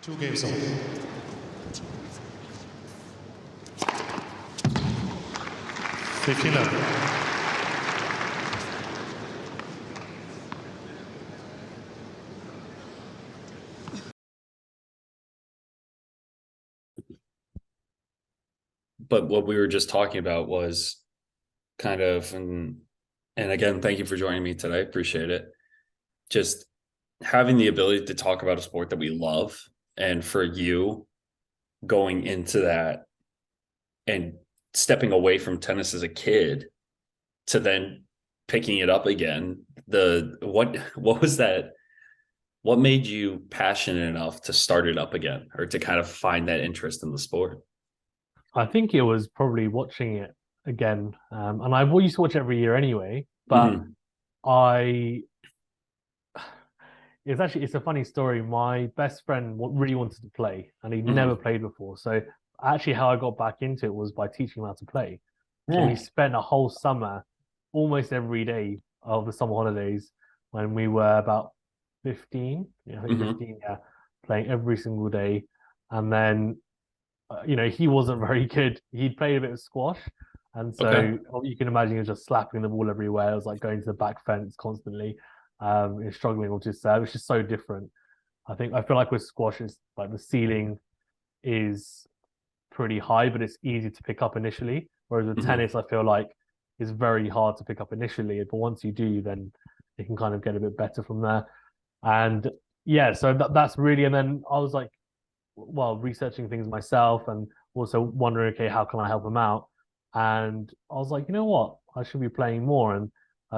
Two games on. But what we were just talking about was kind of, and again, thank you for joining me today. Appreciate it. Just having the ability to talk about a sport that we love, and for you going into that and stepping away from tennis as a kid to then picking it up again. What was that? What made you passionate enough to start it up again, or to kind of find that interest in the sport? I think it was probably watching it again. And I used to watch it every year anyway, but I it's a funny story. My best friend really wanted to play and he'd never played before. So actually how I got back into it was by teaching him how to play. So we spent a whole summer, almost every day of the summer holidays when we were about 15, I think 15, playing every single day. And then he wasn't very good. He'd played a bit of squash. And so you can imagine he was just slapping the ball everywhere. It was like going to the back fence constantly. He's struggling with his serve. It's just so different. I feel like with squash, it's like the ceiling is pretty high, but it's easy to pick up initially. Whereas with tennis, I feel like it's very hard to pick up initially. But once you do, then it can kind of get a bit better from there. And yeah, so that's really, and then I was like, well, researching things myself and also wondering, okay, how can I help him out? And I was like, you know what, I should be playing more. And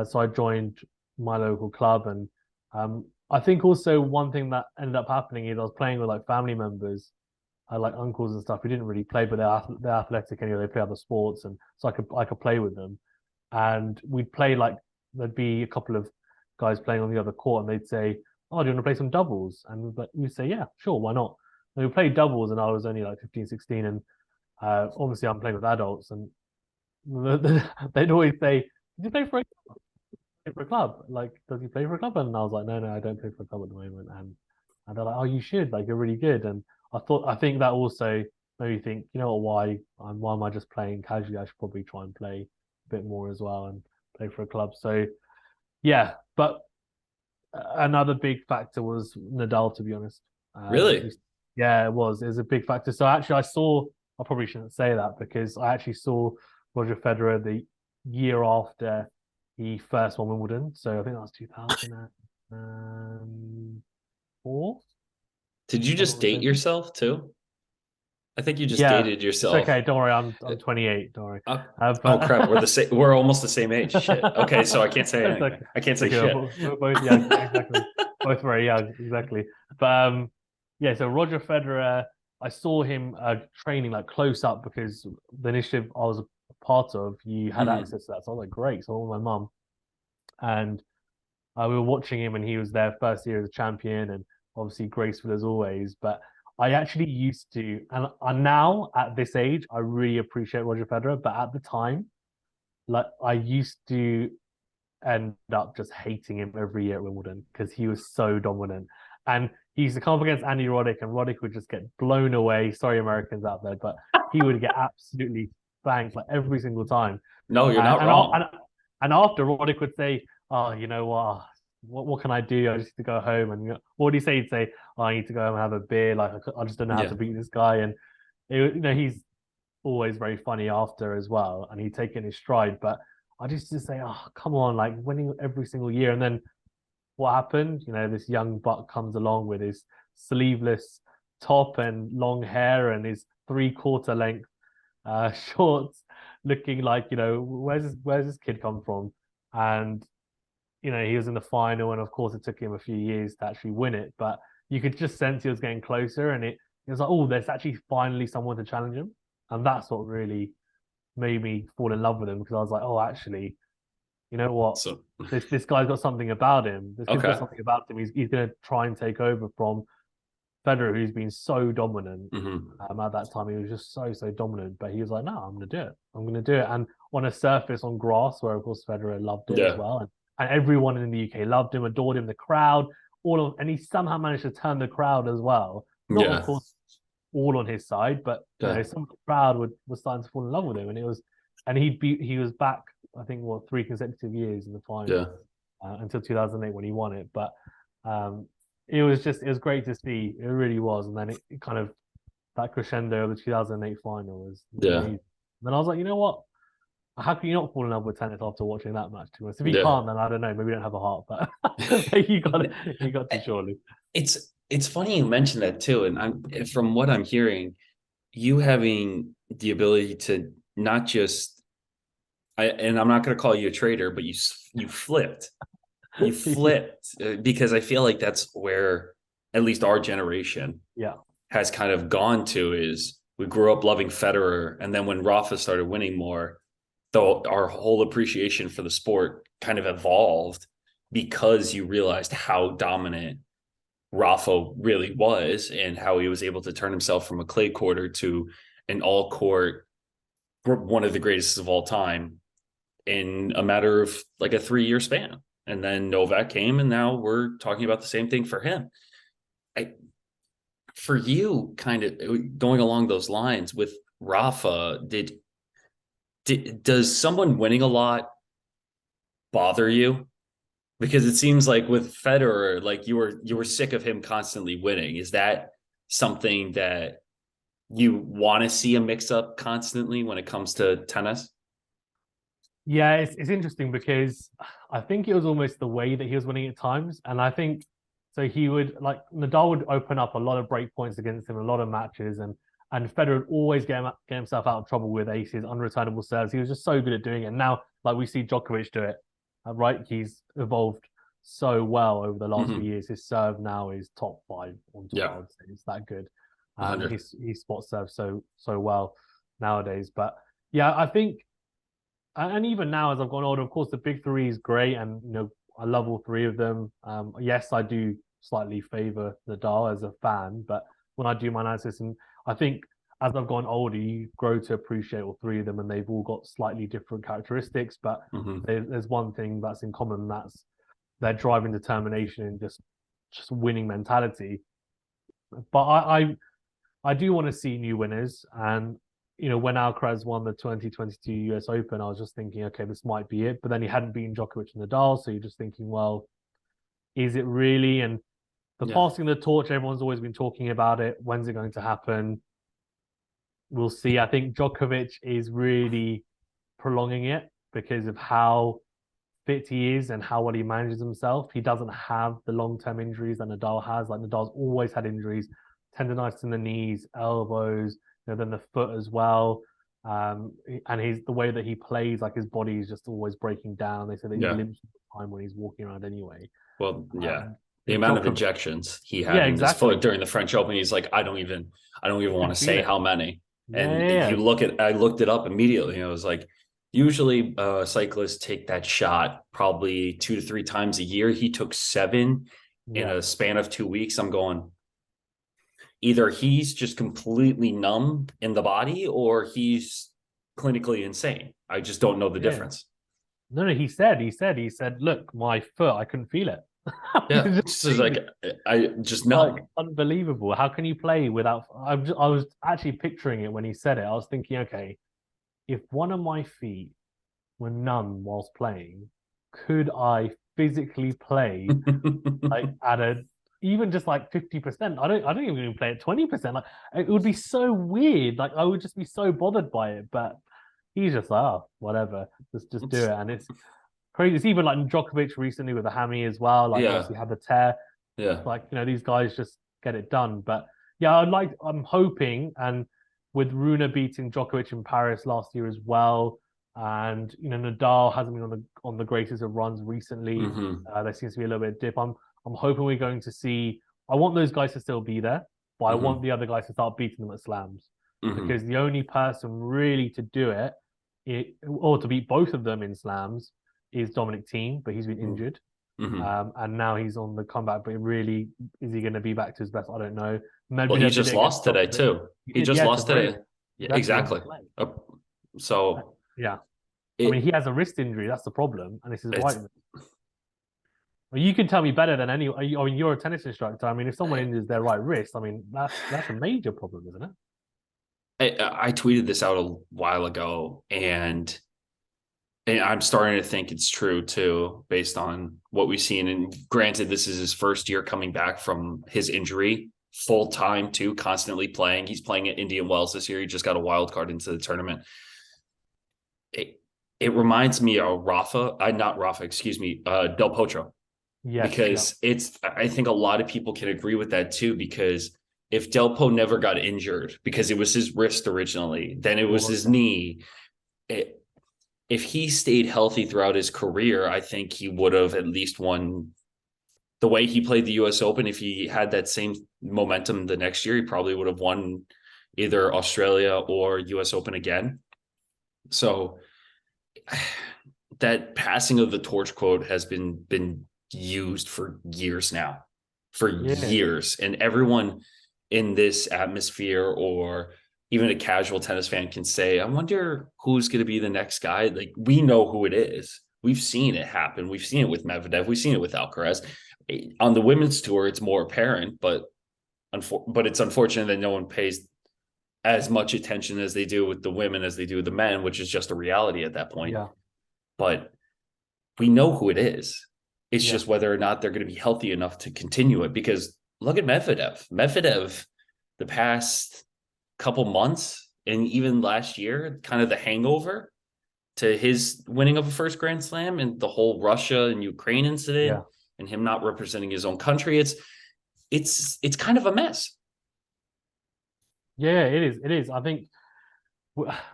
so I joined my local club. And I think also one thing that ended up happening is I was playing with like family members, like uncles and stuff who didn't really play, but they're athletic anyway. They play other sports, and so I could play with them. And we'd play like there'd be a couple of guys playing on the other court, and they'd say, "Oh, do you want to play some doubles?" And we'd say, "Yeah, sure, why not?" And we played doubles, and I was only like 15, 16, and obviously I'm playing with adults, and they'd always say, "Did you play for a club? Like, does he play for a club?" And I was like, "No, I don't play for a club at the moment." And they're like, "Oh, you should. Like, you're really good." And I think that also made me think, you know what, why am I just playing casually? I should probably try and play a bit more as well and play for a club. So yeah, but another big factor was Nadal, to be honest. Really? Yeah, it was. It was a big factor. So actually, I probably shouldn't say that because I actually saw Roger Federer the year after he first won Wimbledon. So I think that was 2004. Did you just date yourself too? I think you just Yeah, dated it's yourself. okay. Don't worry. I'm 28. Don't worry. Oh, But crap, we're the same. We're almost the same age. Shit. Okay, so I can't say anything. okay. I can't say Okay, shit. we're both young. Yeah, exactly. Both very young. Exactly. But yeah. So Roger Federer, I saw him training like close up because the initiative I was a part of, you had access to that. So I was like, great. So I with my mum, and we were watching him, and he was there first year as a champion, and obviously graceful as always. But I actually used to, and now at this age, I really appreciate Roger Federer. But at the time, like I used to end up just hating him every year at Wimbledon because he was so dominant. And he used to come up against Andy Roddick, and Roddick would just get blown away. Sorry, Americans out there, but he would get absolutely spanked like every single time. No, you're not And, wrong. and after Roddick would say, "Oh, you know what can I do? I just need to go home." And what would he say? He'd say, "Oh, I need to go home and have a beer. Like I just don't know how to beat this guy." And he's always very funny after as well, and he'd take it in his stride. But I just say, "Oh, come on, like winning every single year." And then what happened? This young buck comes along with his sleeveless top and long hair and his 3/4 length shorts, looking like, where's this kid come from? And he was in the final, and of course it took him a few years to actually win it, but you could just sense he was getting closer, and it was like, oh, there's actually finally someone to challenge him. And that's what really made me fall in love with him, because I was like, oh, actually, you know what? So This guy's got something about him. This kid's got something about him. He's going to try and take over from Federer, who's been so dominant. At that time, he was just so dominant. But he was like, no, I'm going to do it. I'm going to do it. And on a surface, on grass, where of course Federer loved it as well, and everyone in the UK loved him, adored him, the crowd, and he somehow managed to turn the crowd as well Not, of Yeah. course, all on his side, but Yeah. some of the crowd was starting to fall in love with him, and he was back, I think, what, 3 consecutive years in the Yeah. final until 2008 when he won it. But um, it was great to see. It really was, and then it kind of that crescendo of the 2008 final was Yeah. amazing. And then I was like, you know what? How can you not fall in love with tennis after watching that match? To us, if you Yeah. can't, then I don't know. Maybe you don't have a heart, but you got to surely. It's funny you mentioned that too. And from what I'm hearing, you having the ability to not just and I'm not going to call you a traitor, but you flipped. You flipped because I feel like that's where at least our generation Yeah, has kind of gone to is we grew up loving Federer, and then when Rafa started winning more, though our whole appreciation for the sport kind of evolved because you realized how dominant Rafa really was and how he was able to turn himself from a clay courter to an all court, one of the greatest of all time in a matter of like a 3 year span. And then Novak came, and now we're talking about the same thing for him. For you, kind of going along those lines with Rafa, does someone winning a lot bother you? Because it seems like with Federer, like you were sick of him constantly winning. Is that something that you want to see a mix up constantly when it comes to tennis? yeah. It's interesting because I think it was almost the way that he was winning at times, and I think so. He would like Nadal would open up a lot of break points against him, a lot of matches, and Federer would always get himself out of trouble with aces, unreturnable serves. He was just so good at doing it. And now, like we see Djokovic do it, right? He's evolved so well over the last few Mm-hmm. years. His serve now is top five on tour. I Yeah, would say it's that good. And 100. he spot serves so well nowadays. But yeah, I think, and even now as I've gone older, of course, the big three is great, and I love all three of them. Yes, I do slightly favor Nadal as a fan, but when I do my analysis, and I think as I've gone older, you grow to appreciate all three of them, and they've all got slightly different characteristics. But Mm-hmm. there's one thing that's in common, and that's their drive and determination and just winning mentality. But I do want to see new winners, and when Alcaraz won the 2022 US Open, I was just thinking, okay, this might be it. But then he hadn't beaten Djokovic and Nadal, so you're just thinking, well, is it really? And the Yeah. passing of the torch, everyone's always been talking about it. When's it going to happen? We'll see. I think Djokovic is really prolonging it because of how fit he is and how well he manages himself. He doesn't have the long-term injuries that Nadal has. Like Nadal's always had injuries, tendonitis in the knees, elbows, then the foot as well. And the way that he plays, like his body is just always breaking down. They say that he Yeah. limps all the time when he's walking around anyway. Well, yeah. The amount of Djokovic, injections he had yeah, in his foot exactly. during the French Open, he's like, I don't even You want can to feel say it. how many. Yeah, And yeah, I looked it up immediately. And it was like, usually cyclists take that shot probably 2 to 3 times a year. He took 7 in yeah, a span of 2 weeks. I'm going, either he's just completely numb in the body or he's clinically insane. I just don't know the yeah. difference. No, no. He said, look, my foot, I couldn't feel it. Yeah. It's just It's just like, crazy. I just Like numb. unbelievable. How can you play without? I was actually picturing it when he said it. I was thinking, okay, if one of my feet were numb whilst playing, could I physically play like at a even just like 50%? I don't even play at 20%. Like it would be so weird. Like I would just be so bothered by it. But he's just like, oh, whatever, just do it. And it's crazy. It's even like Djokovic recently with the hammy as well. Like Yeah. obviously had the tear. Yeah. Like these guys just get it done. But yeah, I'm hoping, and with Runa beating Djokovic in Paris last year as well, and Nadal hasn't been on the greatest of runs recently. Hmm. There seems to be a little bit of dip. I'm hoping we're going to see. I want those guys to still be there, but I want Hmm. the other guys to start beating them at slams, Hmm. because the only person really to do or to beat both of them in slams is Dominic Thiem, but he's been injured. Hmm. And now he's on the comeback, but really, is he going to be back to his best? I don't know. Well, he Medvedev did just it against lost today Djokovic. too. He He did, just yeah, to lost today. Brown. Yeah, He actually didn't exactly. play. Uh, so Yeah. I mean, it he has a wrist injury. That's the problem. And this is right. it's Well, you can tell me better than any. I mean, you're a tennis instructor. I mean, if someone injures their right wrist, I mean, that's a major problem, isn't it? I tweeted this out a while ago, and I'm starting to think it's true too, based on what we've seen. And granted, this is his first year coming back from his injury, full time too, constantly playing. He's playing at Indian Wells this year. He just got a wild card into the tournament. It reminds me of not Rafa, excuse me, Del Potro, Yes, yeah, because I think a lot of people can agree with that too, because if Delpo never got injured because it was his wrist originally, then it was his knee. If he stayed healthy throughout his career, I think he would have at least won. The way he played the US Open, if he had that same momentum the next year, he probably would have won either Australia or US Open again. So that passing of the torch quote has been used for years now, for yeah, years. And everyone in this atmosphere, or even a casual tennis fan, can say, I wonder who's going to be the next guy. Like, we know who it is. We've seen it happen. We've seen it with Medvedev. We've seen it with Alcaraz. On the women's tour, it's more apparent, but it's unfortunate that no one pays as much attention as they do with the women as they do with the men, which is just a reality at that point. yeah, But we know who it is. It's yeah, just whether or not they're going to be healthy enough to continue it. Because look at Medvedev. Medvedev, the past couple months and even last year, kind of the hangover to his winning of a first Grand Slam and the whole Russia and Ukraine yeah. incident and him not representing his own country. It's kind of a mess. Yeah, it is. It is. I think,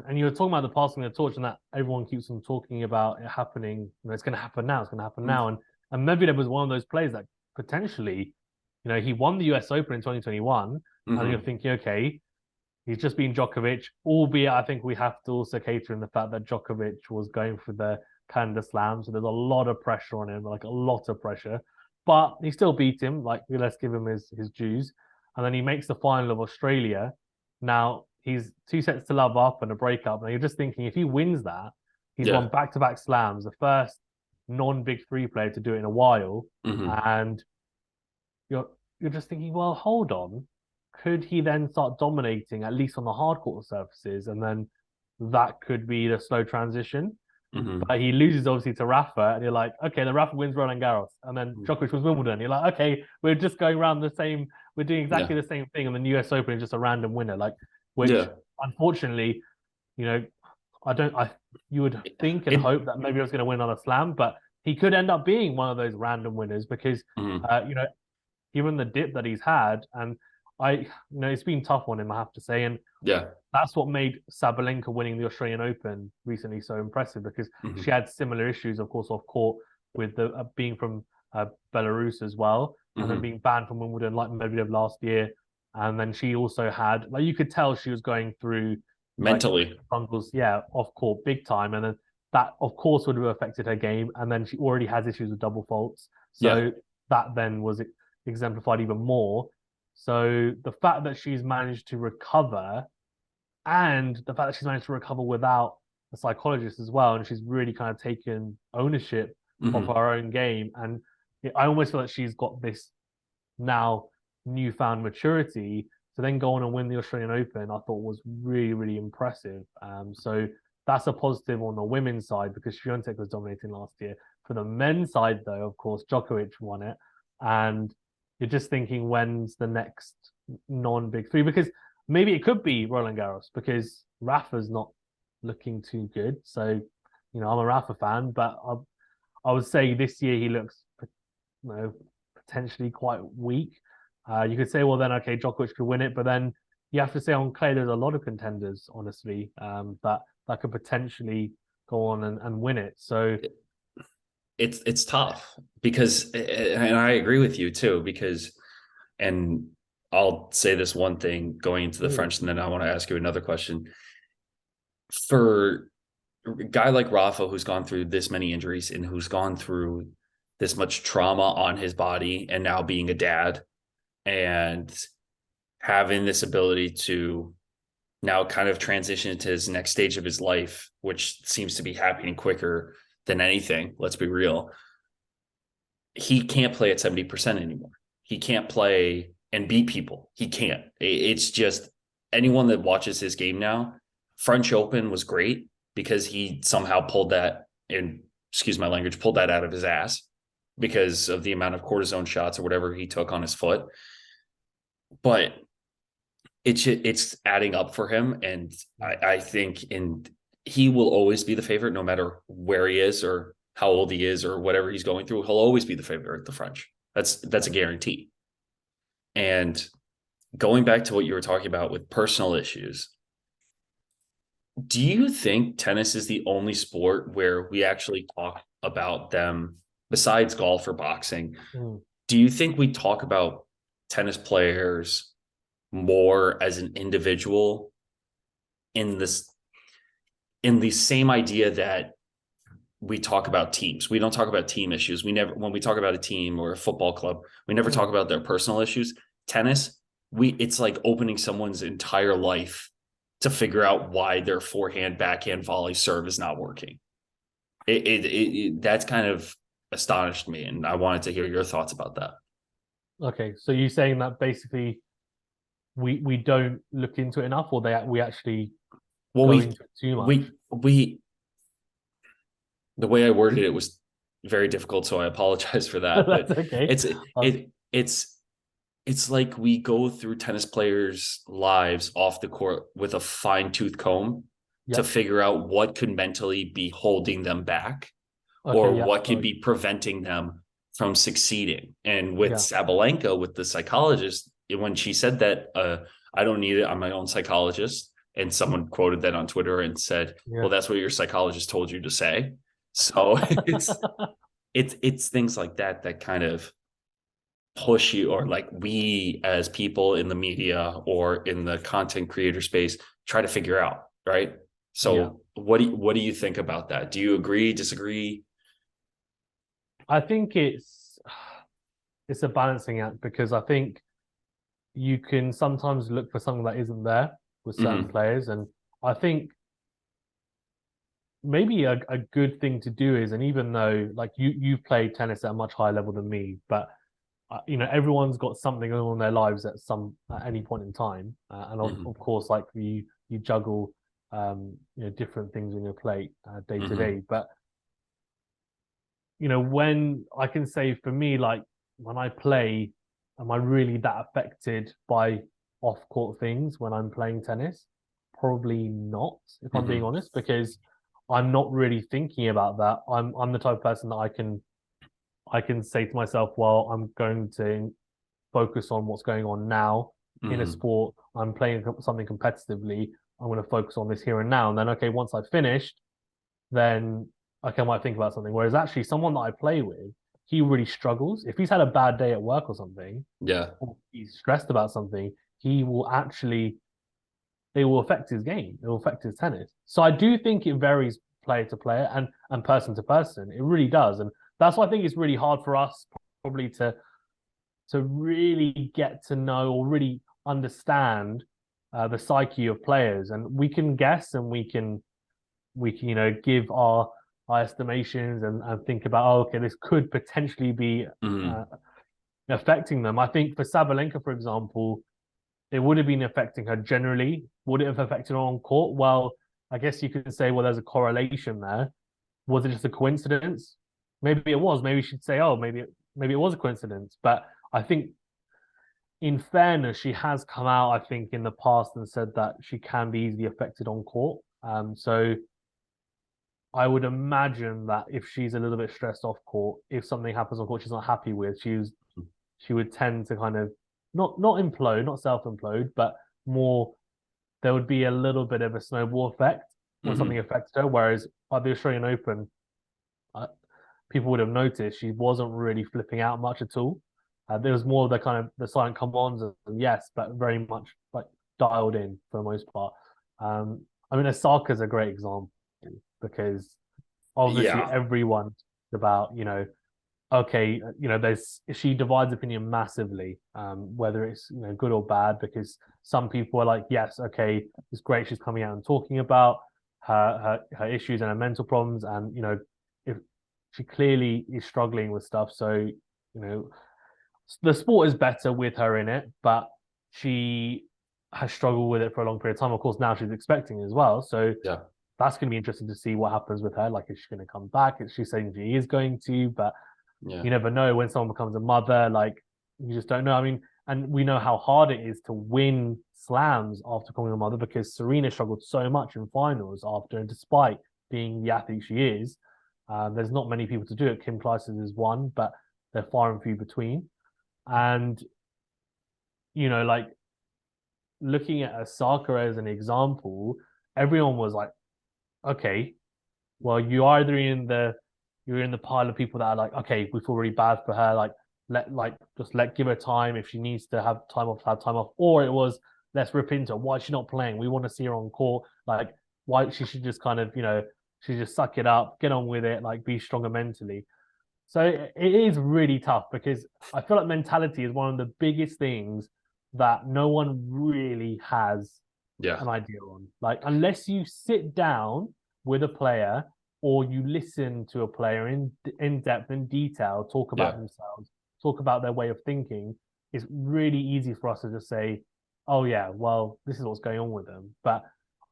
and you were talking about the passing of the torch, and that everyone keeps on talking about it happening. You know, it's going to happen now. It's going to happen now. And Medvedev was one of those players that potentially, you know, he won the U.S. Open in 2021, and you're thinking, okay, he's just been Djokovic. Albeit, I think we have to also cater in the fact that Djokovic was going for the Canada Slam, so there's a lot of pressure on him, like a lot of pressure. But he still beat him. Like, let's give him his dues. And then he makes the final of Australia. Now he's 2 sets to love up and a breakup. Now you're just thinking, if he wins that, he's Yeah. won back-to-back slams, the first non-big three player to do it in a while. And you're just thinking, well, hold on. Could he then start dominating at least on the hard court surfaces? And then that could be the slow transition. But he loses obviously to Rafa, and you're like, okay, the Rafa wins Roland Garros, and then Djokovic wins Wimbledon. You're like, okay, we're just going around the same, we're doing exactly the same thing, and the US Open is just a random winner, like, which unfortunately, you know, you would think and hope that maybe I was going to win on a slam, but he could end up being one of those random winners because, you know, given the dip that he's had, and you know, it's been tough on him, I have to say, and that's what made Sabalenka winning the Australian Open recently so impressive, because she had similar issues, of course, off court with the being from Belarus as well, and then being banned from Wimbledon like Medvedev last year. And then she also had, like, you could tell she was going through mentally, struggles, yeah, off court big time. And then that, of course, would have affected her game. And then she already has issues with double faults. So that then was exemplified even more. So the fact that she's managed to recover, and the fact that she's managed to recover without a psychologist as well, and she's really kind of taken ownership of her own game. And I almost feel like she's got this now newfound maturity to then go on and win the Australian Open. I thought was really, really impressive. So that's a positive on the women's side, because Swiatek was dominating last year. For the men's side, though, of course, Djokovic won it, and you're just thinking, when's the next non-big three? Because maybe it could be Roland Garros, because Rafa's not looking too good. So, you know, I'm a Rafa fan, but I would say this year he looks, you know, potentially quite weak. You could say, well, then, okay, Djokovic could win it, but then you have to say on clay, there's a lot of contenders, honestly, that could potentially go on and win it. So it's tough, because, and I agree with you too, because, and I'll say this one thing going into the French, and then I want to ask you another question. For a guy like Rafa, who's gone through this many injuries and who's gone through this much trauma on his body, and now being a dad and having this ability to now kind of transition to his next stage of his life, which seems to be happening quicker than anything, let's be real. he can't play at 70% anymore. He can't play and beat people. He can't. It's just anyone that watches his game now. French Open was great because he somehow pulled that, and excuse my language, pulled that out of his ass because of the amount of cortisone shots or whatever he took on his foot. But it's adding up for him, and I think he will always be the favorite, no matter where he is or how old he is or whatever he's going through. He'll always be the favorite at the French. That's a guarantee. And going back to what you were talking about with personal issues, do you think tennis is the only sport where we actually talk about them besides golf or boxing? Mm. Do you think we talk about tennis players more as an individual in the same idea that we talk about teams? We don't talk about team issues. When we talk about a team or a football club, we never talk about their personal issues. Tennis, it's like opening someone's entire life to figure out why their forehand, backhand, volley, serve is not working. That's kind of astonished me, and I wanted to hear your thoughts about that. Okay, so you're saying that basically we don't look into it enough, or we actually go into it too much? We the way I worded it was very difficult, so I apologize for that. That's But okay. it's like we go through tennis players' lives off the court with a fine-tooth comb to Yep. figure out what could mentally be holding them back or Okay. Yeah. what could Sorry. be preventing them from succeeding. And with Yeah. Sabalenka, with the psychologist, when she said that, I don't need it, I'm my own psychologist. And someone quoted that on Twitter and said, Yeah. well, that's what your psychologist told you to say. So it's things like that that kind of push you, or like we as people in the media or in the content creator space try to figure out, right? So Yeah. what do you think about that? Do you agree, disagree? I think it's a balancing act, because I think you can sometimes look for something that isn't there with certain Mm-hmm. players, and I think maybe a good thing to do is, and even though like you've played tennis at a much higher level than me, but everyone's got something on in their lives at any point in time, and Mm-hmm. of course, like you juggle different things on your plate day to Mm-hmm. day. But when I can say for me, like when I play, am I really that affected by off court things when I'm playing tennis? Probably not, if I'm being Mm-hmm. honest, because I'm not really thinking about that. I'm the type of person that I can say to myself, well, I'm going to focus on what's going on now in a Mm-hmm. sport. I'm playing something competitively. I'm going to focus on this here and now. And then, okay, once I've finished, then okay, I might think about something. Whereas actually, someone that I play with, he really struggles. If he's had a bad day at work or something, Yeah. or he's stressed about something, he will actually, they will affect his game. It will affect his tennis. So I do think it varies player to player and person to person. It really does. And that's why I think it's really hard for us probably to really get to know or really understand the psyche of players. And we can guess, and we can give our estimations and think about, oh, okay, this could potentially be Mm-hmm. affecting them. I think for Sabalenka, for example, it would have been affecting her generally. Would it have affected her on court? Well, I guess you could say, well, there's a correlation there. Was it just a coincidence? Maybe it was. Maybe she'd say, oh, maybe it was a coincidence. But I think, in fairness, she has come out, I think, in the past and said that she can be easily affected on court. So I would imagine that if she's a little bit stressed off court, if something happens on court she's not happy with, she would tend to kind of not implode, not self implode, but more, there would be a little bit of a snowball effect when something Mm-hmm. affects her. Whereas at the Australian Open, uh, people would have noticed she wasn't really flipping out much at all. There was more of the kind of the silent come ons and yes, but very much like dialed in for the most part. I mean, Osaka is a great example, because obviously Yeah. everyone about okay, there's she divides opinion massively, whether it's good or bad, because some people are like, yes, okay, it's great she's coming out and talking about her issues and her mental problems, and if she clearly is struggling with stuff. So, you know, the sport is better with her in it, but she has struggled with it for a long period of time. Of course, now she's expecting as well. So Yeah. that's going to be interesting to see what happens with her. Like, is she going to come back? Is she saying she is going to? But Yeah. you never know when someone becomes a mother. Like, you just don't know. I mean, and we know how hard it is to win slams after becoming a mother because Serena struggled so much in finals after, and despite being the athlete she is, there's not many people to do it. Kim Clijsters is one, but they're far and few between. And like looking at Osaka as an example, everyone was like, okay, well, you're in the pile of people that are like, okay, we feel really bad for her. Like give her time. If she needs to have time off, have time off. Or it was, let's rip into her. Why is she not playing? We want to see her on court. Like, why she should just kind of, she just suck it up, get on with it, like be stronger mentally. So it is really tough because I feel like mentality is one of the biggest things that no one really has Yeah. an idea on. Like, unless you sit down with a player or you listen to a player in depth and detail, talk about Yeah. themselves, talk about their way of thinking, it's really easy for us to just say, "Oh yeah, well, this is what's going on with them." But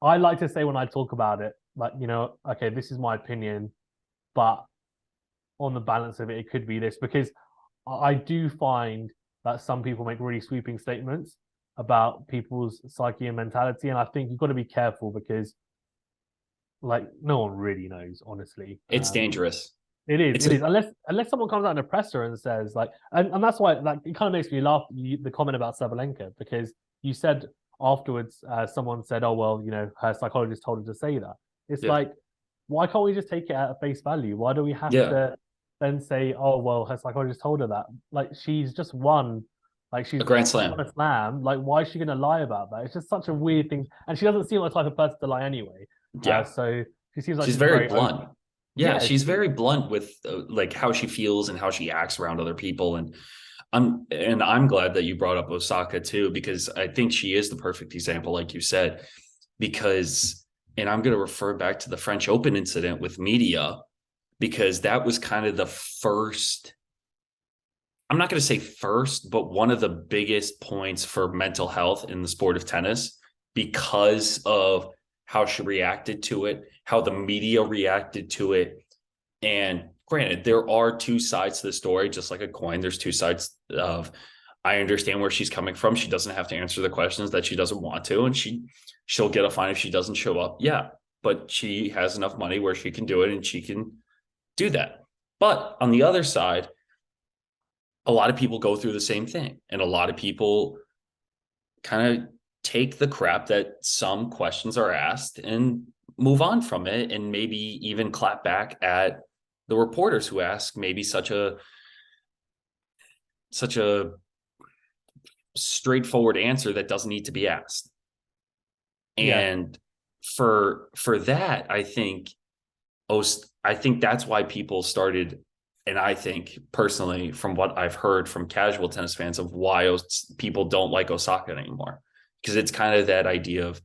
I like to say when I talk about it, like, okay, this is my opinion, but on the balance of it, it could be this because I do find that some people make really sweeping statements about people's psyche and mentality, and I think you've got to be careful because, like, no one really knows, honestly. It's dangerous. It It's is, a unless someone comes out in a presser and says like, and that's why like it kind of makes me laugh. The comment about Sabalenka because you said afterwards, someone said, "Oh well, her psychologist told her to say that." It's yeah. like, why can't we just take it at face value? Why do we have Yeah. to then say, "Oh well, her psychologist told her that"? Like she's just won, like A she's grand won slam. a slam. Like why is she going to lie about that? It's just such a weird thing, and she doesn't seem like the type of person to lie anyway. Yeah. So she seems like She's she's very very open. blunt. Yeah, Yeah, she's she very is. blunt with like how she feels and how she acts around other people. And I'm glad that you brought up Osaka too, because I think she is the perfect example, like you said, because and I'm going to refer back to the French Open incident with media, because that was kind of the first, I'm not going to say first, but one of the biggest points for mental health in the sport of tennis because of how she reacted to it, how the media reacted to it. And granted, there are two sides to the story, just like a coin. There's two sides of, I understand where she's coming from. She doesn't have to answer the questions that she doesn't want to, and she'll get a fine if she doesn't show up. Yeah, but she has enough money where she can do it and she can do that. But on the other side, a lot of people go through the same thing, and a lot of people kind of take the crap that some questions are asked and move on from it, and maybe even clap back at the reporters who ask maybe such a straightforward answer that doesn't need to be asked. Yeah, And for that, I think that's why people started, and I think personally, from what I've heard from casual tennis fans, of why people don't like Osaka anymore, because it's kind of that idea of,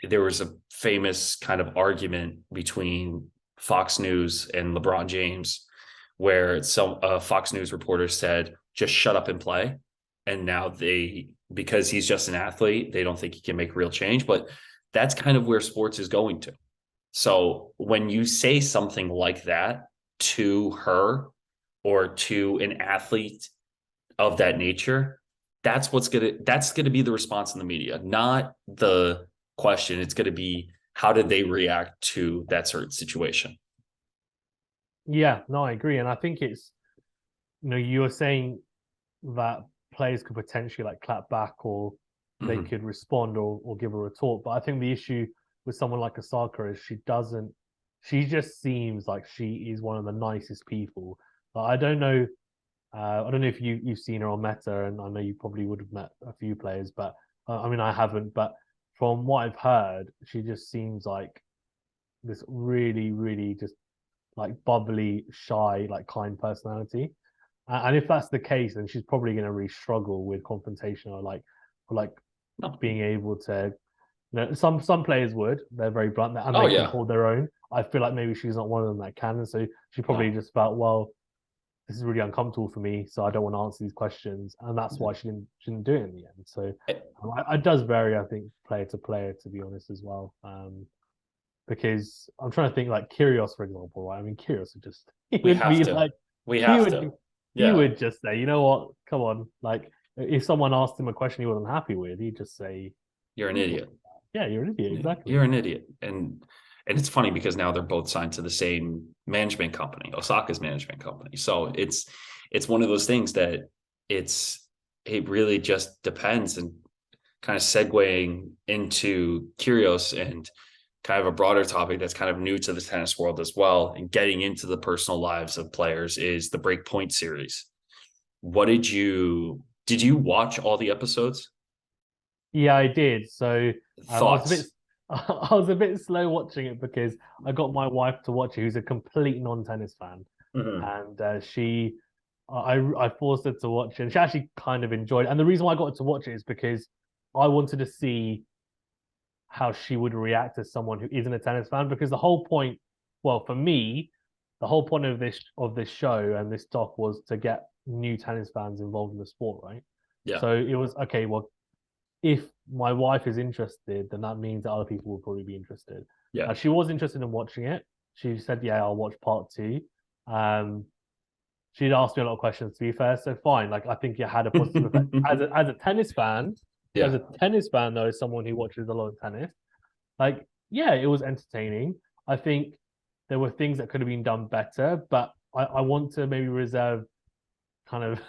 there was a famous kind of argument between Fox News and LeBron James, where some Fox News reporter said, "Just shut up and play," and now because he's just an athlete, they don't think he can make real change. But that's kind of where sports is going to. So when you say something like that to her or to an athlete of that nature, that's gonna be the response in the media, not the question. It's gonna be, how did they react to that certain situation? yeah, no, I agree, and I think it's you were saying that players could potentially like clap back or they Mm-hmm. could respond or give a retort. But I think the issue with someone like Osaka is she just seems like she is one of the nicest people. But I don't know if you've seen her on Meta, and I know you probably would have met a few players, but I mean I haven't. But from what I've heard, she just seems like this really, really just like bubbly, shy, like kind personality. And if that's the case, then she's probably going to really struggle with confrontation or like No. being able to. Some players would. They're very blunt and Oh they can yeah. hold their own. I feel like maybe she's not one of them that can, and so she probably No. just felt, well, this is really uncomfortable for me, so I don't want to answer these questions, and that's why she didn't do it in the end. So it does vary, I think, player to player, to be honest, as well. Because I'm trying to think, like Kyrgios, for example, right? I mean, Kyrgios would just he We would have be to. like We he have would to. he Yeah. would just say, you know what, come on, like if someone asked him a question he wasn't happy with, he'd just say, You're an idiot. yeah, you're an idiot, Yeah, exactly. you're an idiot. And it's funny because now they're both signed to the same management company, Osaka's management company. So it's one of those things that it really just depends. And kind of segueing into Kyrgios and kind of a broader topic that's kind of new to the tennis world as well, and getting into the personal lives of players, is the Breakpoint series. What did you watch all the episodes? Yeah, I did. So I was a bit Thoughts? I was a bit slow watching it because I got my wife to watch it, who's a complete non-tennis fan, Mhm. and I forced her to watch it, and she actually kind of enjoyed it. And the reason why I got her to watch it is because I wanted to see how she would react as someone who isn't a tennis fan. Because the whole point, well, for me, the whole point of this show and this doc was to get new tennis fans involved in the sport, right? Yeah. So it was okay. Well, if my wife is interested, then that means that other people will probably be interested. Yeah. She was interested in watching it. She said, "Yeah, I'll watch part two." Um, she'd asked me a lot of questions, to be fair, so fine. Like I think it had a positive effect. As a tennis fan, Yeah. though, as someone who watches a lot of tennis, like yeah, it was entertaining. I think there were things that could have been done better, but I want to maybe reserve kind of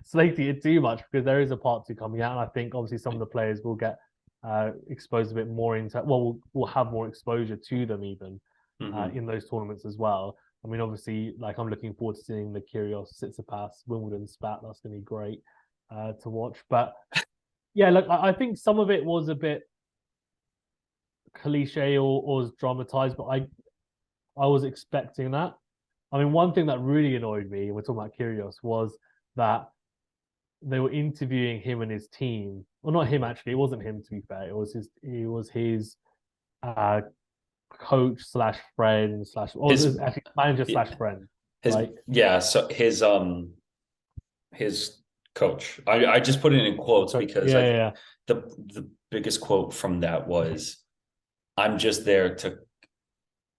slating it too much because there is a part two coming out, and I think obviously some of the players will get exposed a bit more into. Well, we'll have more exposure to them even Mhm. in those tournaments as well. I mean, obviously, like I'm looking forward to seeing the Kyrgios, Tsitsipas, Wimbledon spat. That's going to be great to watch. But yeah, look, I think some of it was a bit cliche or was dramatized, but I was expecting that. I mean, one thing that really annoyed me, and we're talking about Kyrgios, was that they were interviewing him and his team. Well, not him actually. It wasn't him, to be fair. It was his uh, coach slash friend slash, or it His was actually manager slash friend, his right? yeah, so his coach. I just put it in quotes Coach. because Yeah, yeah, the biggest quote from that was, "I'm just there to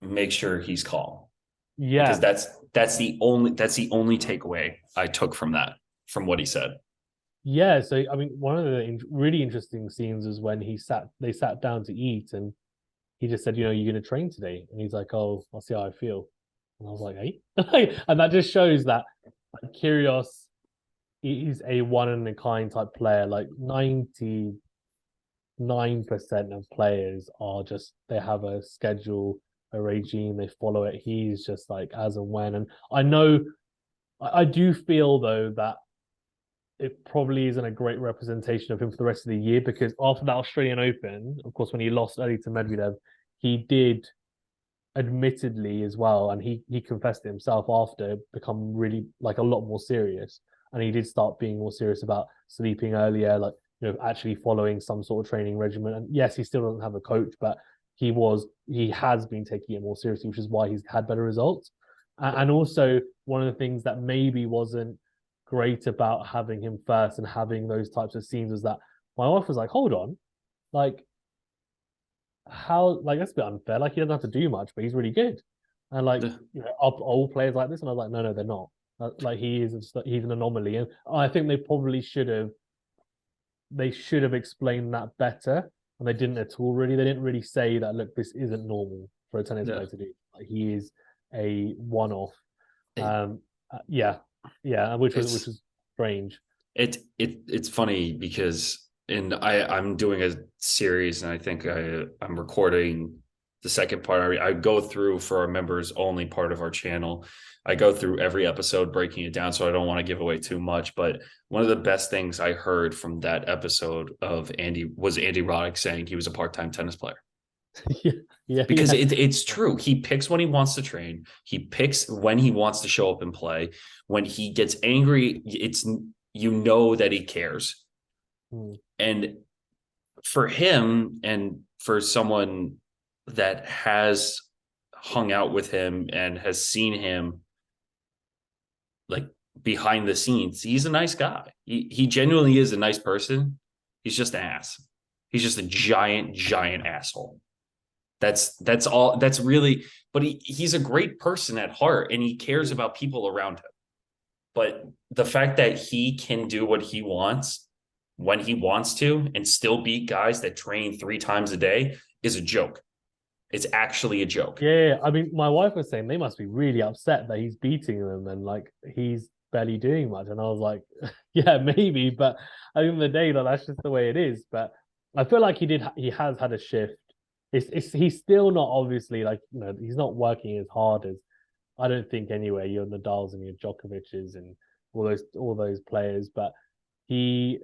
make sure he's calm." Because yeah, that's the only takeaway I took from that, from what he said. yeah. So I mean, one of the really interesting scenes was when they sat down to eat, and he just said, "You're going to train today," and he's like, "Oh, I'll see how I feel." And I was like, "Hey," and that just shows that like, Kyrgios is a one in a kind type player. Like 99% of players are just they have a schedule, a regime, they follow it. He's just like as and when. And I know I do feel though that it probably isn't a great representation of him for the rest of the year because after that Australian Open, of course, when he lost early to Medvedev, he did admittedly as well, and he confessed it himself after, become really like a lot more serious, and he did start being more serious about sleeping earlier, like actually following some sort of training regimen. And yes, he still doesn't have a coach, but he has been taking it more seriously, which is why he's had better results. And also one of the things that maybe wasn't great about having him first and having those types of scenes was that my wife was like, hold on, like how like that's a bit unfair. Like he doesn't have to do much, but he's really good. And like are all players like this? And I was like, no, they're not. Like he's an anomaly, and I think they should have explained that better, and they didn't at all. Really, they didn't really say that. Look, this isn't normal for a tennis Yeah. player to do. Like, he is a one-off. It, Yeah, yeah, which it's was strange. it's funny because I'm doing a series, and I think I'm recording the second part. I go through, for our members only part of our channel, I go through every episode breaking it down, so I don't want to give away too much. But one of the best things I heard from that episode of Andy was Andy Roddick saying he was a part-time tennis player. Yeah, yeah, Because yeah. it's true. He picks when he wants to train. He picks when he wants to show up and play. When he gets angry, it's that he cares. Hmm. And for him, and for someone that has hung out with him and has seen him like behind the scenes, he's a nice guy. He genuinely is a nice person. He's just an ass. He's just a giant asshole. That's all. That's really. But he's a great person at heart, and he cares about people around him. But the fact that he can do what he wants when he wants to and still beat guys that train 3 times a day is a joke. It's actually a joke. Yeah, I mean, my wife was saying they must be really upset that he's beating them and like he's barely doing much. And I was like, yeah, maybe, but at the end of the day, like, that's just the way it is. But I feel like he has had a shift. He's still not obviously like, you know, he's not working as hard as I don't think anyway, your Nadals and your Djokovic's and all those players, but he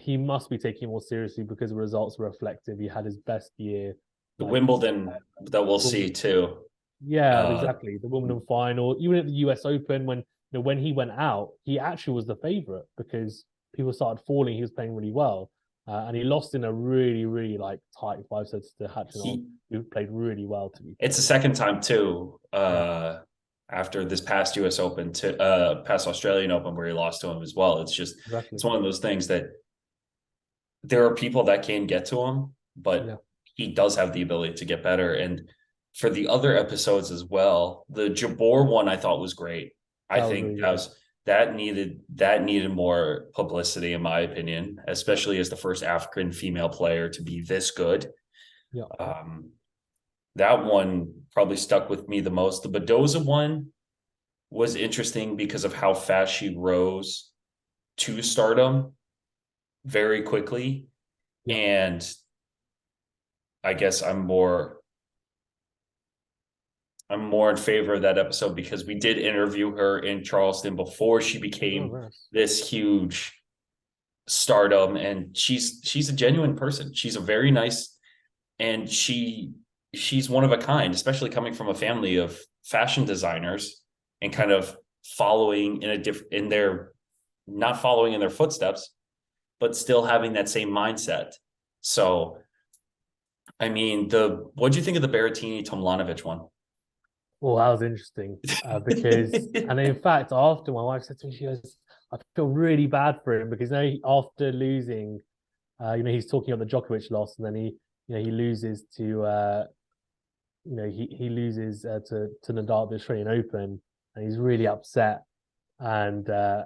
must be taking more seriously because the results are reflective. He had his best year. The Wimbledon that we'll see too. Yeah, exactly. The Wimbledon final, even at the US Open, when he went out, he actually was the favorite because people started falling. He was playing really well, and he lost in a really like tight 5 sets to Hatchinol, who played really well. To be fair. It's the second time too. After this past US Open to past Australian Open where he lost to him as well. It's just It's one of those things that there are people that can get to him, but he does have the ability to get better. And for the other episodes as well, the Jabor one I thought was great. I think that needed more publicity in my opinion, especially as the first African female player to be this good. Yeah. That one probably stuck with me the most. The Badoza one was interesting because of how fast she rose to stardom very quickly. Yeah. And I guess I'm more in favor of that episode because we did interview her in Charleston before she became this huge stardom. And she's a genuine person. She's a very nice, and she's one of a kind, especially coming from a family of fashion designers and kind of following not following in their footsteps, but still having that same mindset. So, I mean, what do you think of the Berrettini Tomljanovic one? Well, that was interesting because, and in fact, after my wife said to me, she goes, I feel really bad for him because after losing, he's talking about the Djokovic loss, and then he loses to, he loses to Nadal at the Australian Open, and he's really upset. And my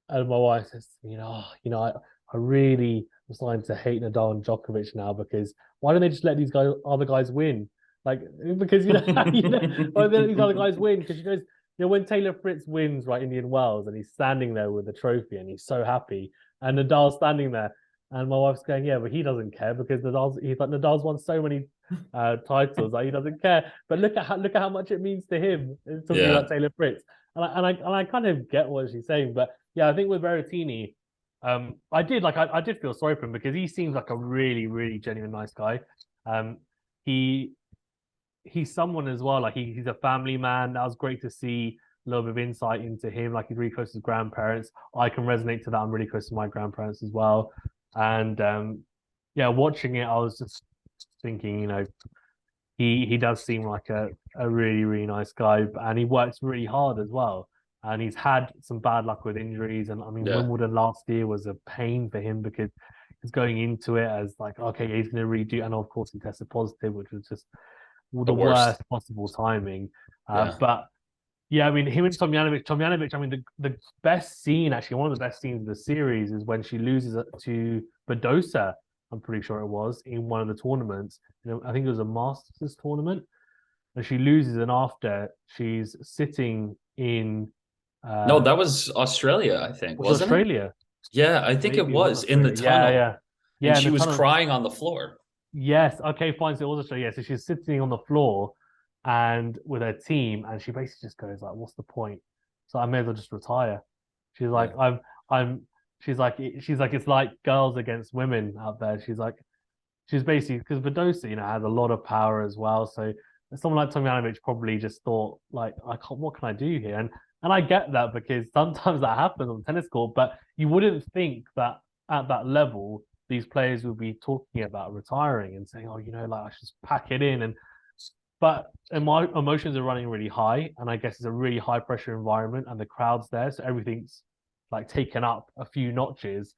wife says, I really am starting to hate Nadal and Djokovic now because why don't they just let these other guys win? Like, because why don't they let these other guys win? Because she goes, when Taylor Fritz wins, right, Indian Wells, and he's standing there with the trophy and he's so happy, and Nadal's standing there, and my wife's going, yeah, but he doesn't care because Nadal's won so many titles, like he doesn't care. But look at how much it means to him. It's talking about Taylor Fritz, and I kind of get what she's saying, but yeah, I think with Berrettini, I did feel sorry for him because he seems like a really, really genuine nice guy. He's someone as well, like he's a family man. That was great to see a little bit of insight into him. Like he's really close to his grandparents. I can resonate to that. I'm really close to my grandparents as well. And watching it, I was just thinking, he does seem like a really, really nice guy, and he works really hard as well. And he's had some bad luck with injuries. And I mean, Wimbledon last year was a pain for him because he's going into it as like, okay, he's going to redo. And of course, he tested positive, which was just the worst possible timing. But yeah, I mean, him and Tomljanovic, I mean, the best scene, actually, one of the best scenes of the series is when she loses to Badosa, I'm pretty sure it was, in one of the tournaments. I think it was a Masters tournament. And she loses, and after, she's sitting in... no, that was Australia, I think. Was Australia? It? Yeah, I think it was in the tunnel. Yeah. And she was crying on the floor. Yes. Okay, fine. So it was Australia. Yeah. So she's sitting on the floor and with her team, and she basically just goes like, "What's the point?" So I may as well just retire. She's like, She's like, it's like girls against women out there. She's basically, because Badosa, has a lot of power as well. So someone like Tomljanovic probably just thought like, what can I do here? And I get that because sometimes that happens on the tennis court, but you wouldn't think that at that level these players will be talking about retiring and saying, "Oh, like I should just pack it in." But my emotions are running really high, and I guess it's a really high pressure environment, and the crowd's there, so everything's like taken up a few notches.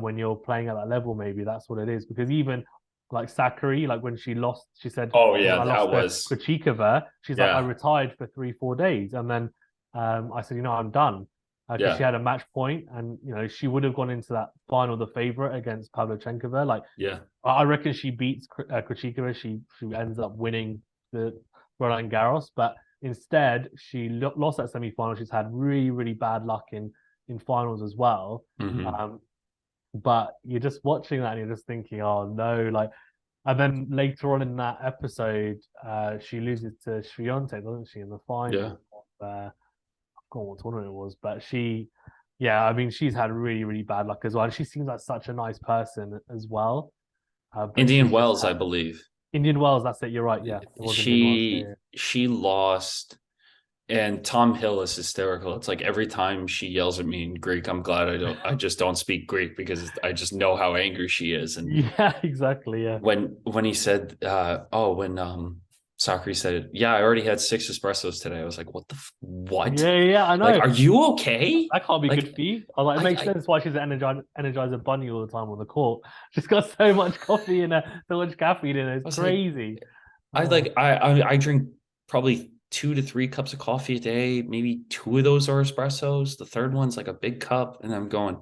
When you're playing at that level, maybe that's what it is. Because even like Sakari, like when she lost, she said, Oh when yeah, I lost that to was Krejcikova, she's like, I yeah, retired for 3-4 days, and then I said, I'm done. Because she yeah, had a match point, and she would have gone into that final the favorite against Pavlyuchenkova. Like yeah. I reckon she beats Krejcikova. She ends up winning the Roland Garros, but instead she lost that semi final. She's had really really bad luck in finals as well. Hmm. Um, but you're just watching that and you're just thinking, oh no, like. And then later on in that episode, she loses to Shrionte, doesn't she, in the Yeah. final of I forgot what tournament it was, but yeah, I mean, she's had really, really bad luck as well. And she seems like such a nice person as well. But Indian she's just Wells, I had believe. Indian Wells. That's it. You're right. Yeah, it was Indian Wells. Yeah, yeah. She lost, and Tom Hill is hysterical. It's like every time she yells at me in Greek, I'm glad I just don't speak Greek because I just know how angry she is. And Yeah, exactly. Yeah. when he said, when Sakari said, yeah, I already had 6 espressos today. I was like, what? Yeah, yeah, I Like, know. are you okay? That can't be good Like, for you. I was like, it makes I sense why she's an Energizer bunny all the time on the court. She's got so much coffee in her, so much caffeine in her. It's was like, crazy. I Oh, like I drink probably 2 to 3 cups of coffee a day. Maybe 2 of those are espressos. The third one's like a big cup, and I'm going,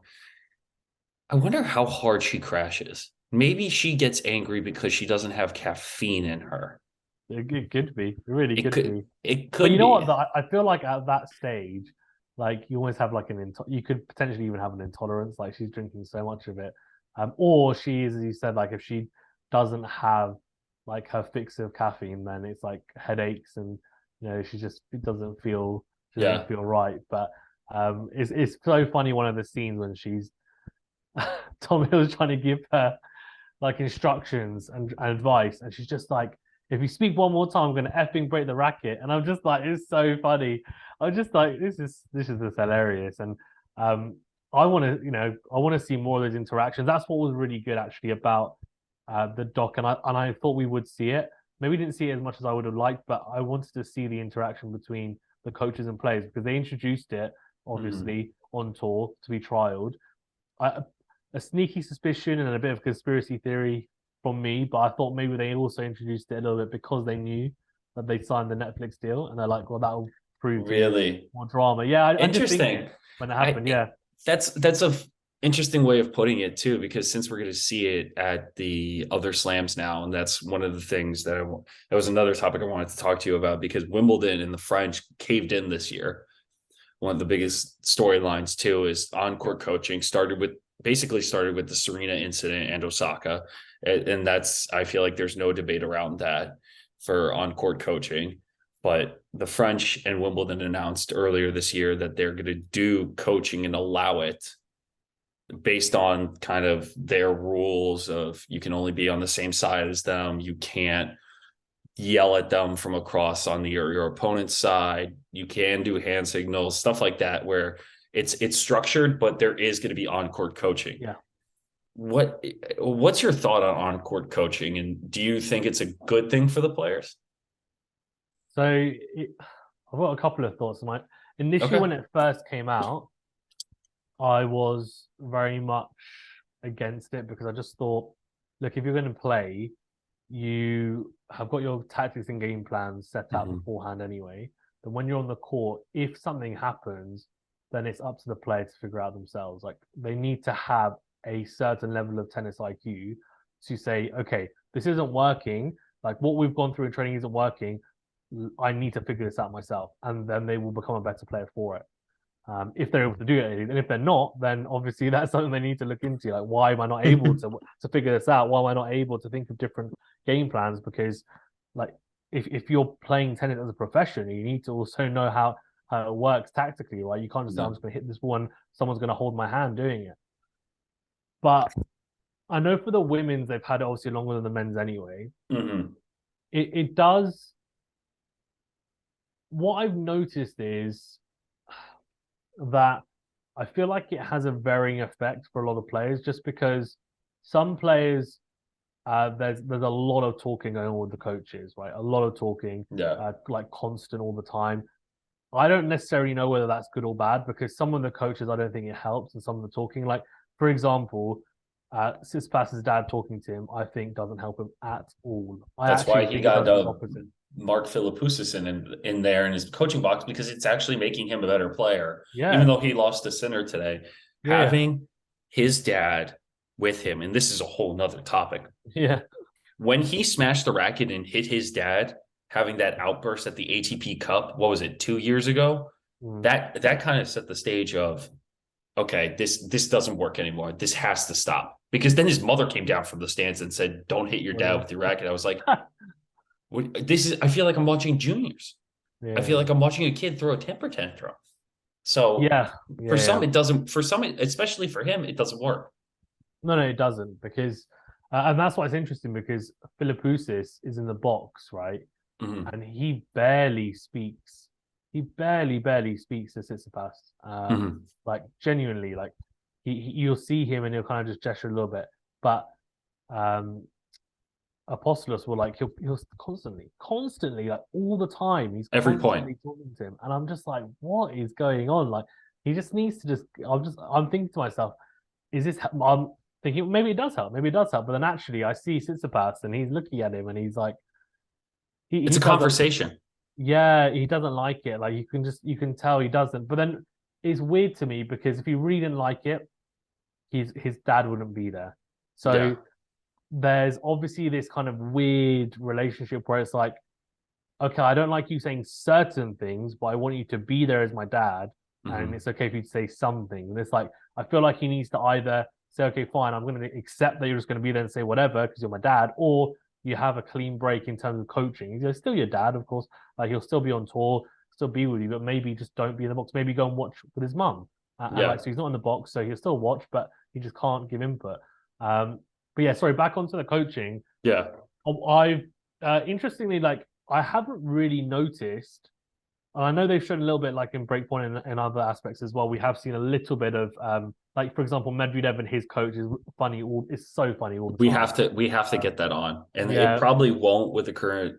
I wonder how hard she crashes. Maybe she gets angry because she doesn't have caffeine in her. it could be. It really It could could be. it But you could know what? be. Though? I feel like at that stage, like you always have like you could potentially even have an intolerance. Like she's drinking so much of it, or she is, as you said, like if she doesn't have like her fix of caffeine, then it's like headaches and she just she doesn't Yeah. feel right. But it's so funny one of the scenes when she's Tom Hill's trying to give her like instructions and advice, and she's just like, "If you speak one more time, I'm gonna effing break the racket." And I'm just like, it's so funny. I'm just like, this is just hilarious, and um, I want to see more of those interactions. That's what was really good actually about the doc, and I thought we would see it. Maybe we didn't see it as much as I would have liked, but I wanted to see the interaction between the coaches and players because they introduced it Mhm. obviously on tour to be trialed. I, a sneaky suspicion and a bit of conspiracy theory from me, but I thought maybe they also introduced it a little bit because they knew that they signed the Netflix deal, and they're like, well, that'll prove to be Really more drama. Yeah, I did think interesting. when it happened. I Yeah, that's a interesting way of putting it too, because since we're going to see it at the other slams now, and that's one of the things that was another topic I wanted to talk to you about because Wimbledon and the French caved in this year. One of the biggest storylines too is on-court coaching started with the Serena incident and Osaka, and that's I feel like there's no debate around that for on-court coaching. But the French and Wimbledon announced earlier this year that they're going to do coaching and allow it based on kind of their rules of you can only be on the same side as them, you can't yell at them from across on your opponent's side. You can do hand signals, stuff like that, where it's structured, but there is going to be on court coaching. yeah. What's your thought on court coaching, and do you think it's a good thing for the players? I've got a couple of thoughts. Initially, Okay. when it first came out, I was very much against it because I just thought, look, if you're going to play, you have got your tactics and game plans set out Mm-hmm. beforehand anyway. Then when you're on the court, if something happens, then it's up to the player to figure out themselves. Like they need to have a certain level of tennis IQ to say, okay, this isn't working. Like what we've gone through in training isn't working. I need to figure this out myself, and then they will become a better player for it. If they're able to do it, and if they're not, then obviously that's something they need to look into. Like, why am I not able to figure this out? Why am I not able to think of different game plans? Because, like, if you're playing tennis as a profession, you need to also know how it works tactically. Right? You can't just say I'm No. just going to hit this one. Someone's going to hold my hand doing it. But I know for the women's, they've had it obviously longer than the men's anyway. Mm-hmm. It does. What I've noticed is that I feel like it has a varying effect for a lot of players just because some players, there's a lot of talking going on with the coaches, right? A lot of talking, Yeah. like constant all the time. I don't necessarily know whether that's good or bad because some of the coaches, I don't think it helps, and some of the talking, like for example, Tsitsipas' dad talking to him, I think doesn't help him at all. I That's why actually he think it got does the opposite. Mark Philippoussis in there in his coaching box, because it's actually making him a better player, even Yeah, though he lost a Sinner today. yeah, Having his dad with him, and this is a whole nother topic. yeah, When he smashed the racket and hit his dad, having that outburst at the ATP Cup, what was it, 2 years ago? mm, That kind of set the stage of, okay, this doesn't work anymore. This has to stop. Because then his mother came down from the stands and said, "Don't hit your dad yeah, with your racket." I was like, this is, I feel like I'm watching juniors. I feel yeah, like I'm watching a kid throw a temper tantrum. So yeah, for yeah, some, yeah. it doesn't, for some, especially for him, it doesn't work. No, it doesn't because, and that's why it's interesting because Philippoussis is in the box, right? Mhm. And he barely speaks. He barely speaks to Tsitsipas. Mhm. Like genuinely, like you'll see him and he'll kind of just gesture a little bit, but um, Apostolos will like he'll constantly like all the time. He's Every point. constantly talking to him, and I'm just like, what is going on? Like he just needs to just. I'm thinking to myself, is this? I'm thinking maybe it does help, maybe it does help, but then actually I see Tsitsipas and he's looking at him and he's like, It's he a doesn't. conversation. Yeah, he doesn't like it. Like you can tell he doesn't. But then it's weird to me because if he really didn't like it, his dad wouldn't be there. So Yeah. there's obviously this kind of weird relationship where it's like, okay, I don't like you saying certain things, but I want you to be there as my dad, and Mhm. it's okay for you to say something. And it's like I feel like he needs to either say, okay, fine, I'm going to accept that you're just going to be there and say whatever because you're my dad, or you have a clean break in terms of coaching. He's still your dad, of course. Like he'll still be on tour, still be with you, but maybe just don't be in the box. Maybe go and watch with his mum. And like, Yeah. so he's not in the box, so he'll still watch, but he just can't give input. But yeah, sorry, back onto the coaching. Yeah. I've interestingly, like, I haven't really noticed, and I know they've shown a little bit like in Breakpoint and other aspects as well. We have seen a little bit of like for example, Medvedev and his coach is funny. It's so funny all the time. We have to Uh, get that on. And it yeah, probably won't with the current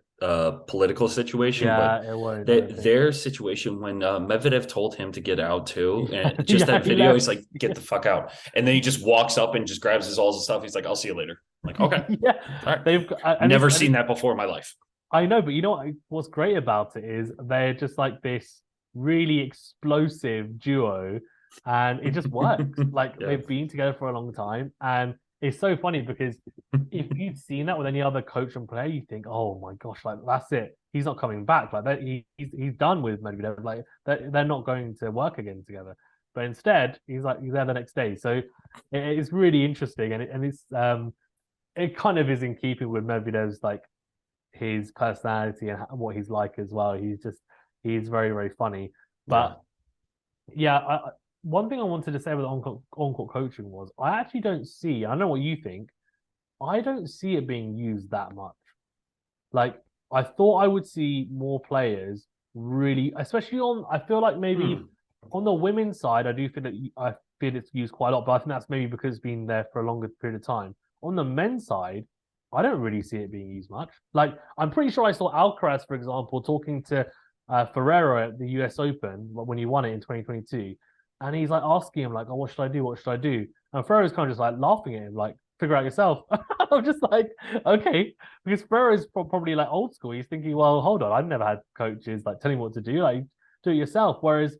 political situation, but yeah, it won't. I don't think. their situation when Medvedev told him to get out too, and just Yeah, that he video, left. he's like, Yeah, "Get the fuck out!" And then he just walks up and just grabs his all his stuff. He's like, "I'll see you later." I'm like, okay, yeah. all right. They've got, Never and seen it's that before in my life. I know, but you know what's great about it is they're just like this really explosive duo, and it just works. Like Yeah. they've been together for a long time, and it's so funny because if you'd seen that with any other coach and player, you think, oh my gosh, like that's it. He's not coming back. Like that, he's done with Medvedev. Like they're not going to work again together. But instead, he's there the next day. So it's really interesting, and it's it kind of is in keeping with Medvedev's like his personality and what he's like as well. He's very funny. Yeah. But yeah, one thing I wanted to say with on-court coaching was I actually don't see. I know what you think. I don't see it being used that much. Like I thought I would see more players really, especially on. I feel like maybe Hmm. on the women's side, I do feel that I feel it's used quite a lot, but I think that's maybe because it's been there for a longer period of time. On the men's side, I don't really see it being used much. Like I'm pretty sure I saw Alcaraz, for example, talking to Ferrero at the U.S. Open when he won it in 2022, and he's like asking him like, "Oh, what should I do? What should I do?" And Ferrero's kind of just like laughing at him, like, "Figure out yourself." I'm just like, okay, because Ferrero's probably like old school. He's thinking, well, hold on, I've never had coaches like telling me what to do. Like, do it yourself. Whereas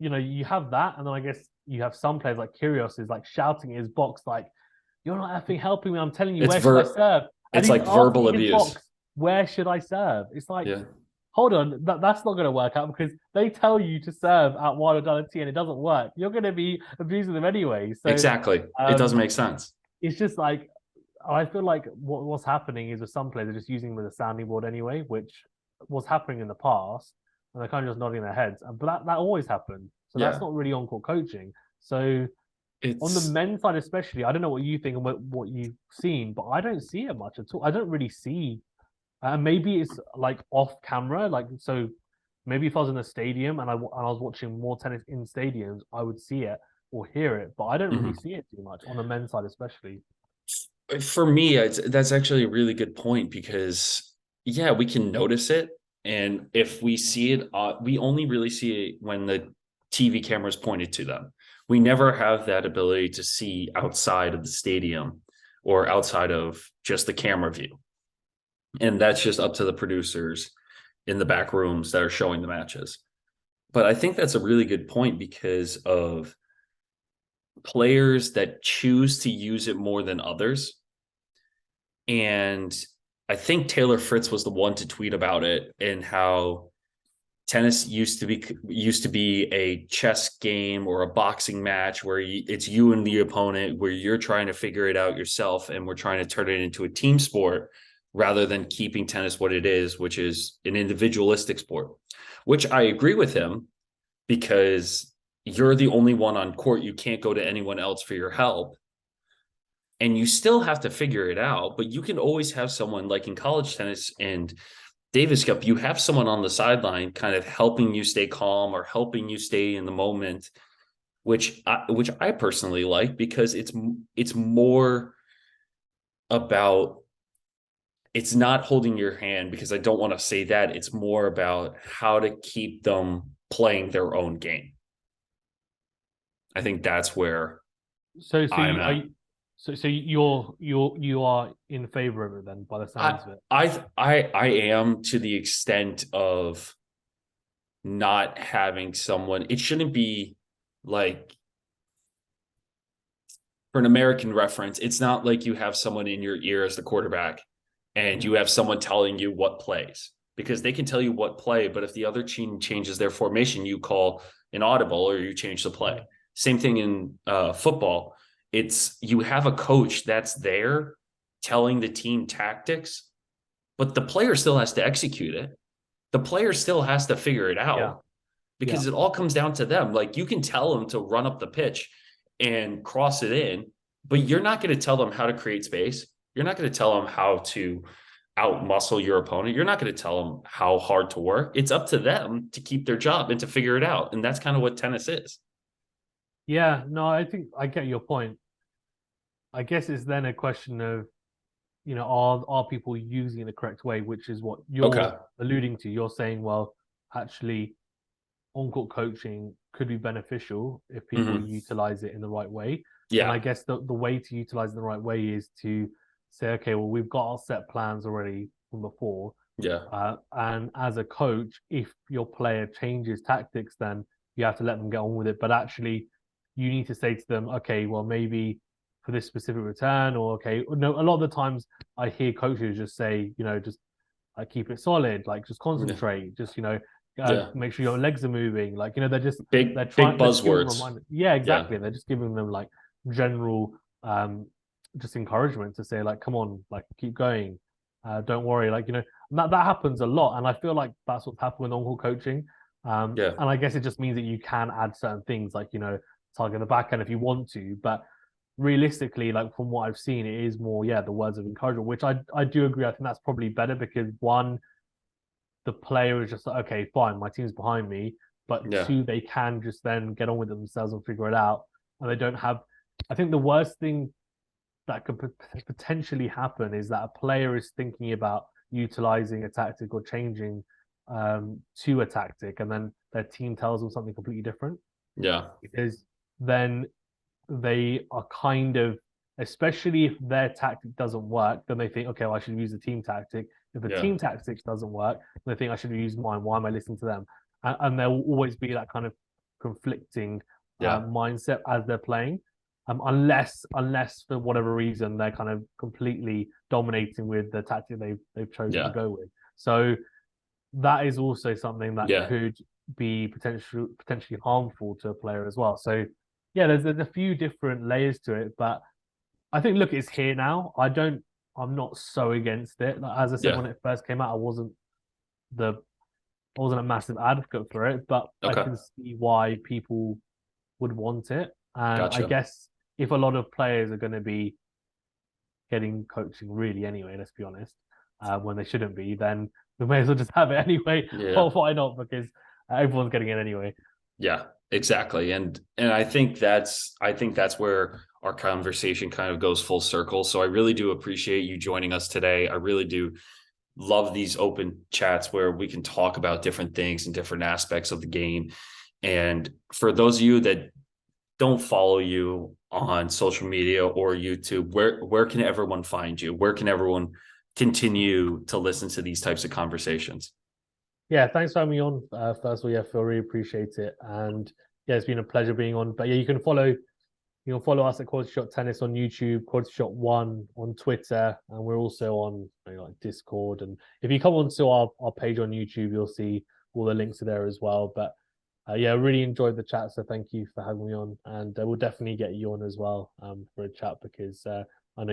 you have that, and then I guess you have some players like Kyrgios is like shouting in his box, like, "You're not effing helping me. I'm telling you, It's where should I ver serve?" And it's he's like verbal asking his abuse. box, "Where should I serve?" It's like, Yeah. hold on, that's not going to work out because they tell you to serve at one modality and it doesn't work. You're going to be abusing them anyway. So Exactly. It doesn't um, make sense. it's just like I feel like what's happening is with some players are just using them as a sounding board anyway, which was happening in the past, and they're kind of just nodding their heads. But that always happened, so that's Yeah. not really on court coaching. So on the It's men's side, especially, I don't know what you think and what you've seen, but I don't see it much at all. I don't really see, and maybe it's like off camera, like so. Maybe if I was in a stadium and I was watching more tennis in stadiums, I would see it or hear it, but I don't really mhm. see it too much on the men's side, especially. For me, that's actually a really good point because, yeah, we can notice it. And if we see it, we only really see it when the TV camera is pointed to them. We never have that ability to see outside of the stadium or outside of just the camera view. And that's just up to the producers in the back rooms that are showing the matches. But I think that's a really good point because of players that choose to use it more than others. And I think Taylor Fritz was the one to tweet about it and how tennis used to be a chess game or a boxing match where it's you and the opponent, where you're trying to figure it out yourself, and we're trying to turn it into a team sport rather than keeping tennis what it is, which is an individualistic sport. Which I agree with him, because you're the only one on court. You can't go to anyone else for your help. And you still have to figure it out, but you can always have someone, like in college tennis and Davis Cup, you have someone on the sideline kind of helping you stay calm or helping you stay in the moment, which I personally like, because it's more about, it's not holding your hand, because I don't want to say that. It's more about how to keep them playing their own game. I think that's where So I'm at. you are in favor of it then, by the sounds of it. I am, to the extent of not having someone. It shouldn't be like, for an American reference, it's not like you have someone in your ear as the quarterback and you have someone telling you what plays, because they can tell you what play, but if the other team changes their formation, you call an audible or you change the play. Same thing in football. It's, you have a coach that's there telling the team tactics, but the player still has to execute it. The player still has to figure it out, because it all comes down to them. Like, you can tell them to run up the pitch and cross it in, but you're not going to tell them how to create space. You're not going to tell them how to out muscle your opponent. You're not going to tell them how hard to work. It's up to them to keep their job and to figure it out. And that's kind of what tennis is. Yeah, no, I think I get your point. I guess it's then a question of, are people using it the correct way, which is what you're Okay. alluding to. You're saying, well, actually, on-court coaching could be beneficial if people utilize it in the right way. And I Yeah. guess the way to utilize it in the right way is to say, okay, well, we've got our set plans already from before. Yeah. And as a coach, if your player changes tactics, then you have to let them get on with it. But actually, you need to say to them, okay, well, maybe for this specific return, or okay, no, a lot of the times I hear coaches just say, just keep it solid, like just Yeah. concentrate, just Yeah. make sure your legs are moving. Like they're Big trying, they're just giving them buzzwords. reminders. Yeah, Yeah. exactly. They're just giving them like general just encouragement to say like, come on, like keep going, don't worry, like that happens a lot, and I feel like that's what's happened with on-court coaching. Yeah. And I guess it just means that you can add certain things like target the back end if you want to, but realistically, like from what I've seen, it is more, the words of encouragement, which I do agree. I think that's probably better because one, the player is just like, okay, fine, my team's behind me. But Yeah. two, they can just then get on with it themselves and figure it out. And they don't have, I think the worst thing that could potentially happen is that a player is thinking about utilizing a tactic or changing to a tactic, and then their team tells them something completely different. Yeah. Because then they are kind of, especially if their tactic doesn't work, then they think, okay, well, I should use the team tactic. If the Yeah. team tactics doesn't work, they think I should use mine. Why am I listening to them? And there will always be that kind of conflicting Yeah. mindset as they're playing, unless for whatever reason they're kind of completely dominating with the tactic they've chosen to Yeah. go with. So that is also something that Yeah. could be potentially harmful to a player as well. So yeah, there's a few different layers to it, but I think look, it's here now. I'm not so against it. Like, as I said, Yeah. when it first came out, I wasn't a massive advocate for it, but I Okay. can see why people would want it. And I Gotcha. guess if a lot of players are going to be getting coaching really anyway, let's be honest, when they shouldn't be, then we may as well just have it anyway. Yeah. Or why not? Because everyone's getting it anyway. Yeah. Exactly. And I think that's where our conversation kind of goes full circle. So I really do appreciate you joining us today. I really do love these open chats where we can talk about different things and different aspects of the game. And for those of you that don't follow you on social media or YouTube, where can everyone find you? Where can everyone continue to listen to these types of conversations? Yeah, thanks for having me on. First of all, yeah, Phil, really appreciate it. And yeah, it's been a pleasure being on. But yeah, you can follow us at Quality Shot Tennis on YouTube, Quality Shot One on Twitter, and we're also on like Discord. And if you come onto our page on YouTube, you'll see all the links are there as well. But yeah, I really enjoyed the chat, so thank you for having me on, and we'll definitely get you on as well for a chat because I know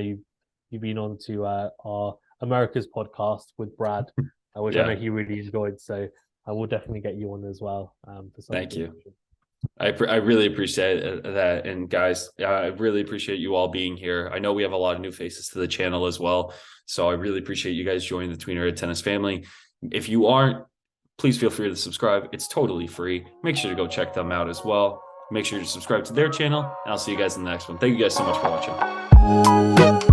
you've been on to our America's podcast with Brad, which I know Yeah, he really enjoyed. So I will definitely get you on as well for some thank you. discussion. I really appreciate that. And guys, I really appreciate you all being here. I know we have a lot of new faces to the channel as well. So I really appreciate you guys joining the Tweener Tennis family. If you aren't, please feel free to subscribe. It's totally free. Make sure to go check them out as well. Make sure to subscribe to their channel, and I'll see you guys in the next one. Thank you guys so much for watching.